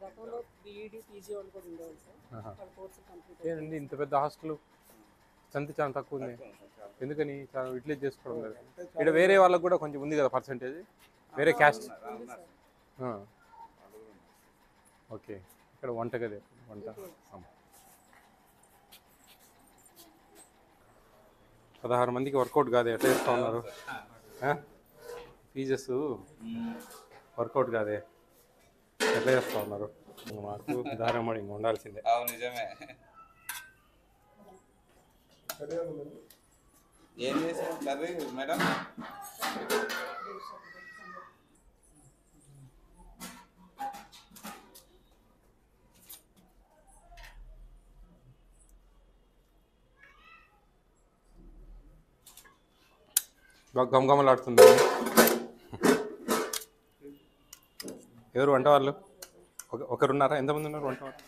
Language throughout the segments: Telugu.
గతంలో బీఈడి పీజీ వాళ్ళు కూడా ఉండేవాళ్ళు సార్. వాళ్ళ కోర్సు కంప్లీట్ ఏంటండి ఇంత పెద్ద హాస్టల్ సంతి చాలా తక్కువ ఉంది, ఎందుకని చాలా యూటిలైజ్ చేసుకోవడం లేదు? ఇక్కడ వేరే వాళ్ళకి కూడా కొంచెం ఉంది కదా పర్సంటేజ్, వేరే క్యాస్ట్. ఓకే, ఇక్కడ వంట గది, వంట 16 మందికి వర్కౌట్ కాదు, ఎట్లా చేస్తూ ఉన్నారు? ఫీజెస్ వర్కౌట్ కాదే, ఎట్లా చేస్తూ ఉన్నారు? మాకు దారమడి ఇంక ఉండాల్సిందే. నిజమే. ఏం చేసాం కర్రీ మేడం? బాగా గమగమలాడుతుంది. ఎవరు వంట వాళ్ళు? ఒకరున్నారా? ఎంతమంది ఉన్నారు వంట వాళ్ళు?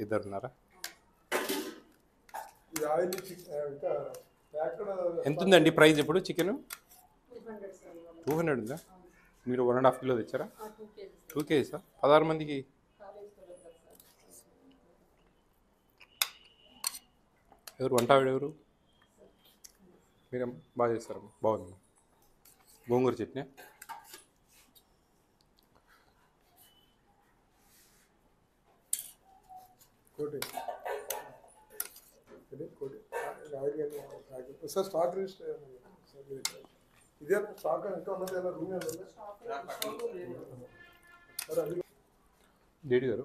ఇద్దరున్నారా? ఎంత ఉందండి ప్రైస్ ఇప్పుడు చికెన్? 200 ఉందా? మీరు 1.5 కిలో తెచ్చారా? 2 కేజీసా? 16 మందికి? ఎవరు వంట ఆవిడ ఎవరు? మీరు బాగా చేస్తారు, బాగుంది. గోంగూర చట్నీ. సార్ స్టాక్ ఇదే స్టాక్ ఇంకా ఉన్నది రూమ్ డేడి గారు,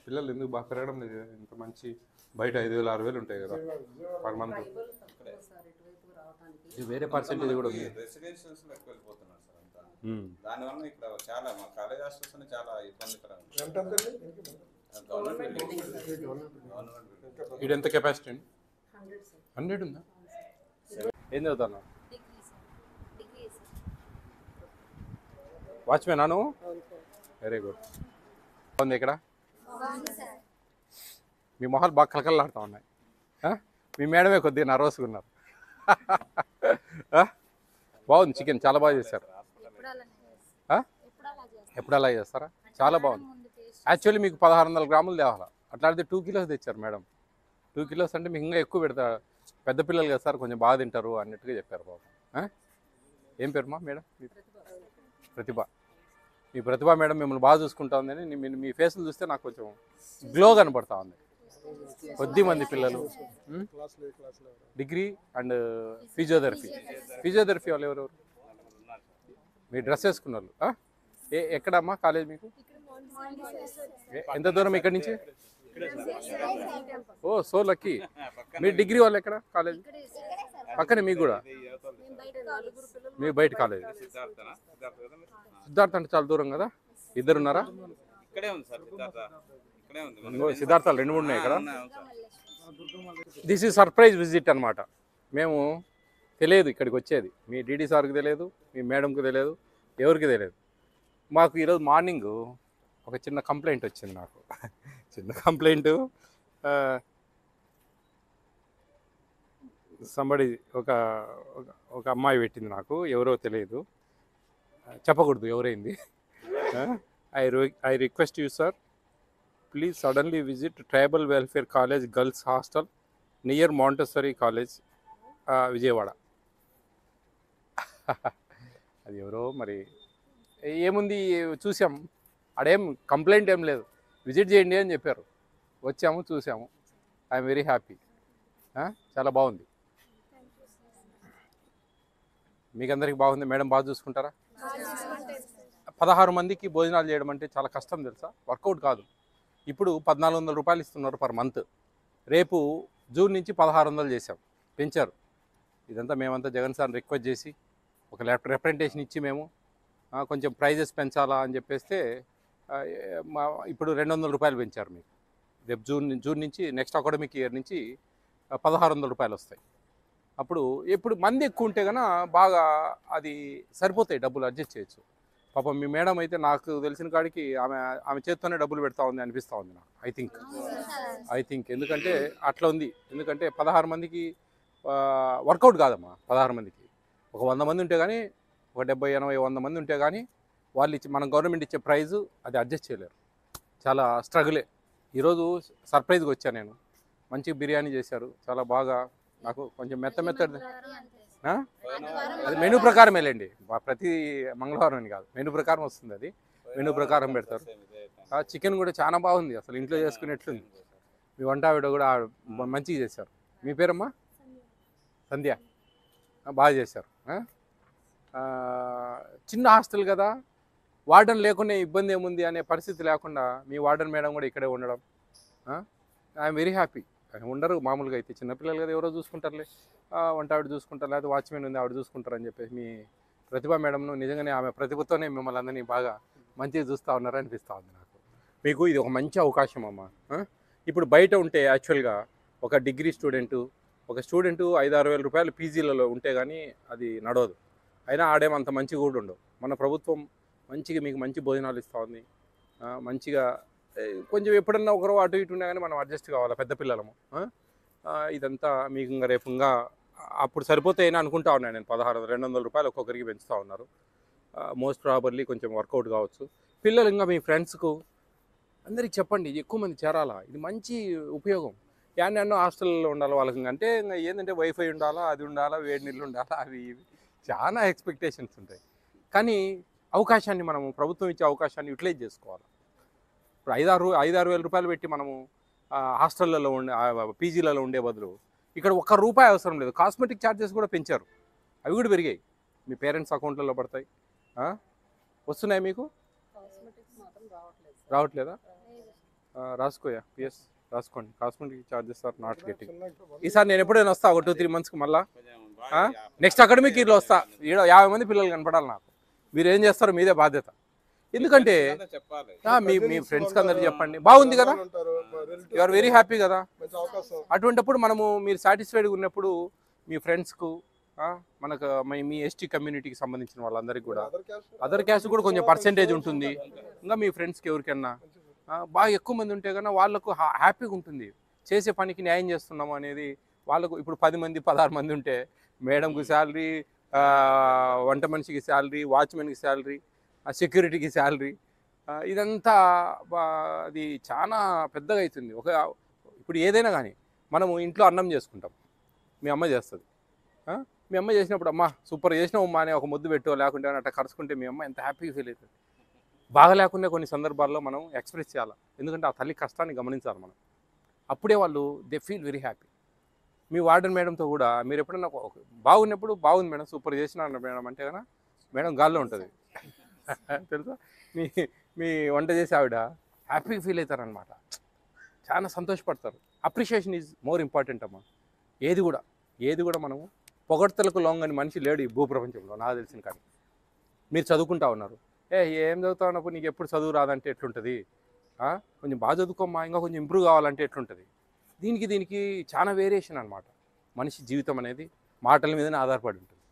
పిల్లలు ఎందుకు బాగా పెరగడం లేదు? ఇంత మంచి బయట 5,000 6,000 ఉంటాయి కదా పర్ మంత్. వేరే పర్సెంటేజ్ కూడా ఉంది. రెసిడెన్షియల్స్ ఎక్కువ వెళ్ళిపోతున్నారు సార్ అంతా. దానివల్ల ఇక్కడ చాలా మా కాలేజ్ హాస్టల్స్ చాలా ఇబ్బందికరంగా. ఇది ఎంత కెపాసిటీ అండి? 100 ఉందా? ఏం చదువుతాను? వాచ్మెన్ నువ్వు? Very good. బాగుంది ఇక్కడ. మీ మొహాలు బాగా కలకలలాడుతూ ఉన్నాయి. మీ మేడమే కొద్దిగా నర్వస్గా ఉన్నారు. బాగుంది చికెన్, చాలా బాగా చేశారు. ఎప్పుడు అలా చేస్తారా? చాలా బాగుంది. యాక్చువల్లీ మీకు 1600 గ్రాములు తేవాలా, అట్లాంటిది 2 కిలోస్ తెచ్చారు మేడం. 2 కిలోస్ అంటే మీకు ఇంకా ఎక్కువ పెడతారు. పెద్ద పిల్లలు కదా సార్, కొంచెం బాగా తింటారు అన్నట్టుగా చెప్పారు బాబు. ఏం పేరుమా మేడం? ప్రతిభ. మీ ప్రతిభ మేడం మిమ్మల్ని బాగా చూసుకుంటా ఉందని మీ ఫేస్లు చూస్తే నాకు కొంచెం గ్లో కనపడతా ఉంది. కొద్ది మంది పిల్లలు డిగ్రీ అండ్ ఫిజియోథెరపీ వాళ్ళు ఎవరెవరు? మీ డ్రెస్ వేసుకున్న వాళ్ళు. ఎక్కడమ్మా కాలేజ్ మీకు? ఎంత దూరం ఇక్కడి నుంచి? ఓ సో లక్కీ. మీ డిగ్రీ వాళ్ళు ఎక్కడ కాలేజ్? పక్కనే మీకు కూడా? మీ బయట కాలేజ్ సిద్ధార్థ అంటే చాలా దూరం కదా. ఇద్దరు ఉన్నారా? సిద్ధార్థాలు 2 3 ఉన్నాయి ఇక్కడ. దిస్ ఈజ్ సర్ప్రైజ్ విజిట్ అనమాట. మేము తెలియదు ఇక్కడికి వచ్చేది. మీ డీడీ సార్కి తెలియదు, మీ మేడంకి తెలియదు, ఎవరికి తెలియదు. మాకు ఈరోజు మార్నింగ్ ఒక చిన్న కంప్లైంట్ వచ్చింది నాకు. చిన్న కంప్లైంట్. సంబడి ఒక అమ్మాయి పెట్టింది నాకు, ఎవరో తెలియదు, చెప్పకూడదు ఎవరైంది. I request you sir, please suddenly visit tribal welfare college girls hostel near Montessori college Vijayawada. అది ఎవరో మరి ఏముంది చూసాం, ఆడేం కంప్లైంట్ ఏం లేదు, విజిట్ చేయండి అని చెప్పారు. వచ్చాము, చూసాము. I'm very happy. చాలా బాగుంది. మీకు అందరికి బాగుంది. మేడం బాగా చూసుకుంటారా? 16 మందికి భోజనాలు చేయడం అంటే చాలా కష్టం తెలుసా, వర్కౌట్ కాదు. ఇప్పుడు 1400 రూపాయలు ఇస్తున్నారు పర్ మంత్. రేపు జూన్ నుంచి 1600 చేసాం, పెంచారు. ఇదంతా మేమంతా జగన్ సార్ని రిక్వెస్ట్ చేసి ఒక రిప్రజెంటేషన్ ఇచ్చి మేము కొంచెం ప్రైజెస్ పెంచాలా అని చెప్పేస్తే ఇప్పుడు 200 రూపాయలు పెంచారు మీకు. రేపు జూన్ నుంచి నెక్స్ట్ అకాడమిక్ ఇయర్ నుంచి 1600 రూపాయలు వస్తాయి. అప్పుడు ఎప్పుడు మంది ఎక్కువ ఉంటే కన్నా బాగా అది సరిపోతాయి, డబ్బులు అడ్జస్ట్ చేయొచ్చు. పాపం మీ మేడం అయితే నాకు తెలిసిన కాడికి ఆమె చేత్తోనే డబ్బులు పెడతా ఉంది అనిపిస్తూ ఉంది నాకు. ఐ థింక్ ఎందుకంటే అట్లా ఉంది. ఎందుకంటే 16 మందికి వర్కౌట్ కాదమ్మా. 16 మందికి ఒక 100 మంది ఉంటే కానీ, ఒక 70 80 100 మంది ఉంటే కానీ వాళ్ళు మన గవర్నమెంట్ ఇచ్చే ప్రైజు అది అడ్జస్ట్ చేయలేరు, చాలా స్ట్రగులే. ఈరోజు సర్ప్రైజ్గా వచ్చాను నేను, మంచి బిర్యానీ చేశారు, చాలా బాగా. నాకు కొంచెం మెత్తది అది మెనూ ప్రకారం వెళ్ళండి, ప్రతి మంగళవారం అని కాదు, మెనూ ప్రకారం వస్తుంది, అది మెనూ ప్రకారం పెడతారు. చికెన్ కూడా చాలా బాగుంది, అసలు ఇంట్లో చేసుకునేట్లుంది. మీ వంట ఆవిడ కూడా మంచిగా చేశారు. మీ పేరమ్మా? సంధ్య. బాగా చేశారు. చిన్న హాస్టల్ కదా, వార్డెన్ లేకుండా ఇబ్బంది ఏముంది అనే పరిస్థితి లేకుండా మీ వార్డెన్ మేడం కూడా ఇక్కడే ఉండడం, ఐఎమ్ వెరీ హ్యాపీ. ఉండరు మామూలుగా అయితే, చిన్నపిల్లలు కదా ఎవరో చూసుకుంటారులే, వంట ఆవిడ చూసుకుంటారు, లేకపోతే వాచ్మెన్ ఉంది ఆవిడ చూసుకుంటారు అని చెప్పేసి మీ ప్రతిభ మేడంను నిజంగానే ఆమె ప్రతిభతోనే మిమ్మల్ని అందరినీ బాగా మంచిగా చూస్తూ ఉన్నారని అనిపిస్తూ ఉంది నాకు. మీకు ఇది ఒక మంచి అవకాశం అమ్మా. ఇప్పుడు బయట ఉంటే యాక్చువల్గా ఒక డిగ్రీ స్టూడెంటు 5-6 వేల రూపాయలు పీజీలలో ఉంటే కానీ అది నడవదు. అయినా ఆడేమంత మంచిగా కూడా ఉండవు. మన ప్రభుత్వం మంచిగా మీకు మంచి భోజనాలు ఇస్తూ ఉంది, మంచిగా. కొంచెం ఎప్పుడన్నా ఒకరు అటు ఇటు ఉన్నా కానీ మనం అడ్జస్ట్ కావాలి, పెద్ద పిల్లలము. ఇదంతా మీకు ఇంకా రేపు ఇంకా అప్పుడు సరిపోతాయని అనుకుంటా ఉన్నాను నేను. 1600-200 రూపాయలు ఒక్కొక్కరికి పెంచుతూ ఉన్నారు. మోస్ట్ ప్రాబర్లీ కొంచెం వర్కౌట్ కావచ్చు. పిల్లలు ఇంకా మీ ఫ్రెండ్స్కు అందరికి చెప్పండి, ఎక్కువ మంది చేరాలా, ఇది మంచి ఉపయోగం. ఎన్నో హాస్టల్లో ఉండాలి వాళ్ళకి, అంటే ఇంకా ఏంటంటే వైఫై ఉండాలా, అది ఉండాలా, వేడి నీళ్ళు ఉండాలా, అవి ఇవి చాలా ఎక్స్పెక్టేషన్స్ ఉంటాయి. కానీ అవకాశాన్ని మనము, ప్రభుత్వం ఇచ్చే అవకాశాన్ని యూటిలైజ్ చేసుకోవాలి. ఇప్పుడు 5-6 వేల రూపాయలు పెట్టి మనము హాస్టళ్ళలో పీజీలలో ఉండే బదులు ఇక్కడ ₹1 అవసరం లేదు. కాస్మెటిక్ ఛార్జెస్ కూడా పెంచారు, అవి కూడా పెరిగాయి. మీ పేరెంట్స్ అకౌంట్లలో పడతాయి. వస్తున్నాయి మీకు? రావట్లేదా? రాసుకోయా, పిఎస్ రాసుకోండి. Cosmetic charges are not getting. ఈసారి నేను ఎప్పుడైనా వస్తా, ఒక 2-3 మంత్స్కి మళ్ళీ. నెక్స్ట్ అకాడమిక్ ఇయర్లో వస్తా. 50 మంది పిల్లలు కనపడాలి నాకు. మీరు ఏం చేస్తారో మీదే బాధ్యత. ఎందుకంటే మీ ఫ్రెండ్స్కి అందరికి చెప్పండి, బాగుంది కదా, యు ఆర్ వెరీ హ్యాపీ కదా. అటువంటిప్పుడు మనము మీరు సాటిస్ఫైడ్గా ఉన్నప్పుడు మీ ఫ్రెండ్స్కు, మనకు మీ ఎస్టీ కమ్యూనిటీకి సంబంధించిన వాళ్ళందరికీ కూడా, అదర్ క్యాస్ట్ కూడా కొంచెం పర్సెంటేజ్ ఉంటుంది. ఇంకా మీ ఫ్రెండ్స్కి ఎవరికైనా బాగా ఎక్కువ మంది ఉంటే కన్నా వాళ్ళకు హ్యాపీగా ఉంటుంది, చేసే పనికి న్యాయం చేస్తున్నాము అనేది వాళ్ళకు. ఇప్పుడు 10 మంది 16 మంది ఉంటే మేడంకి శాలరీ, వంట మనిషికి శాలరీ, వాచ్మెన్కి శాలరీ, సెక్యూరిటీకి శాలరీ, ఇదంతా అది చాలా పెద్దగా అవుతుంది. ఇప్పుడు ఏదైనా కానీ మనము ఇంట్లో అన్నం చేసుకుంటాం, మీ అమ్మ చేస్తుంది. మీ అమ్మ చేసినప్పుడు అమ్మ సూపర్ చేసినావు అనే ఒక ముద్దు పెట్టో, లేకుంటే అట్లా కరుచుకుంటే మీ అమ్మ ఎంత హ్యాపీగా ఫీల్ అవుతుంది. బాగా లేకుండా కొన్ని సందర్భాల్లో మనం ఎక్స్ప్రెస్ చేయాలి, ఎందుకంటే ఆ తల్లి కష్టాన్ని గమనించాలి మనం. అప్పుడే వాళ్ళు దే ఫీల్ వెరీ హ్యాపీ. మీ వార్డెన్ మేడంతో కూడా మీరు ఎప్పుడన్నా బాగున్నప్పుడు బాగుంది మేడం, సూపర్ చేసిన మేడం అంటే కదా మేడం గాల్లో ఉంటుంది తెలుసా. మీ వంట చేసి ఆవిడ హ్యాపీగా ఫీల్ అవుతారనమాట, చాలా సంతోషపడతారు. అప్రిషియేషన్ ఈజ్ మోర్ ఇంపార్టెంట్ అమ్మా. ఏది కూడా మనము పొగడ్తలకు లొంగని మనిషి లేడు ఈ భూప్రపంచంలో నాకు తెలిసిన. కానీ మీరు చదువుకుంటా ఉన్నారు, ఏం చదువుతా ఉన్నప్పుడు నీకు ఎప్పుడు చదువు రాదంటే ఎట్లుంటుంది, కొంచెం బాగా చదువుకోమ్మా, ఇంకా కొంచెం ఇంప్రూవ్ కావాలంటే ఎట్లుంటుంది. దీనికి చాలా వేరియేషన్ అనమాట. మనిషి జీవితం అనేది మాటల మీదనే ఆధారపడి ఉంటుంది.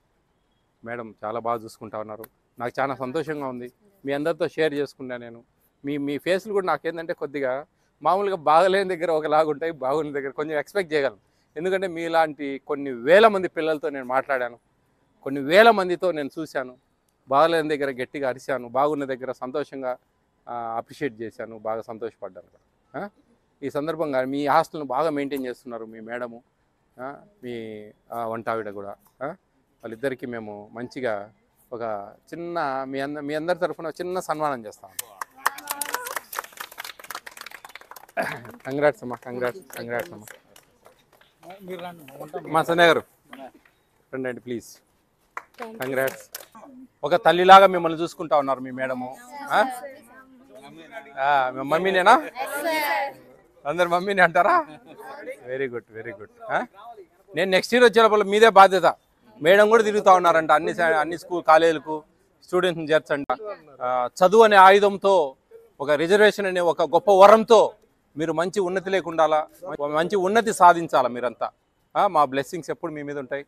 మేడం చాలా బాగా చూసుకుంటా ఉన్నారు, నాకు చాలా సంతోషంగా ఉంది. మీ అందరితో షేర్ చేసుకున్నా నేను. మీ ఫేస్లు కూడా నాకేంటంటే కొద్దిగా మామూలుగా బాగలేని దగ్గర ఒకలాగుంటాయి, బాగున్న దగ్గర కొంచెం ఎక్స్పెక్ట్ చేయగలను. ఎందుకంటే మీలాంటి కొన్ని వేల మంది పిల్లలతో నేను మాట్లాడాను, కొన్ని వేల మందితో నేను చూశాను. బాగలేని దగ్గర గట్టిగా అరిశాను, బాగున్న దగ్గర సంతోషంగా అప్రిషియేట్ చేశాను, బాగా సంతోషపడ్డాను కూడా. ఈ సందర్భంగా మీ హాస్టల్ను బాగా మెయింటైన్ చేస్తున్నారు మీ మేడము, మీ వంట ఆవిడ కూడా. వాళ్ళిద్దరికీ మేము మంచిగా ఒక చిన్న మీ అందరి తరఫున చిన్న సన్మానం చేస్తాము. కంగ్రాట్స్ అమ్మా, కంగ్రాట్స్ అమ్మా. మా సంధ్య గారు రండి ప్లీజ్. కంగ్రాట్స్. ఒక తల్లిలాగా మిమ్మల్ని చూసుకుంటా ఉన్నారు మీ మేడము. మమ్మీనేనా? అందరు మమ్మీని అంటారా? Very good. నేను నెక్స్ట్ ఇయర్ వచ్చేటప్పుడు మీదే బాధ్యత. మేడం కూడా తిరుగుతూ ఉన్నారంట అన్ని స్కూల్ కాలేజీలకు స్టూడెంట్స్ని చేర్చంట. చదువు అనే ఆయుధంతో, ఒక రిజర్వేషన్ అనే ఒక గొప్ప వరంతో మీరు మంచి ఉన్నతి లేకుండాలా, మంచి ఉన్నతి సాధించాలా మీరంతా. మా బ్లెస్సింగ్స్ ఎప్పుడు మీ మీద ఉంటాయి.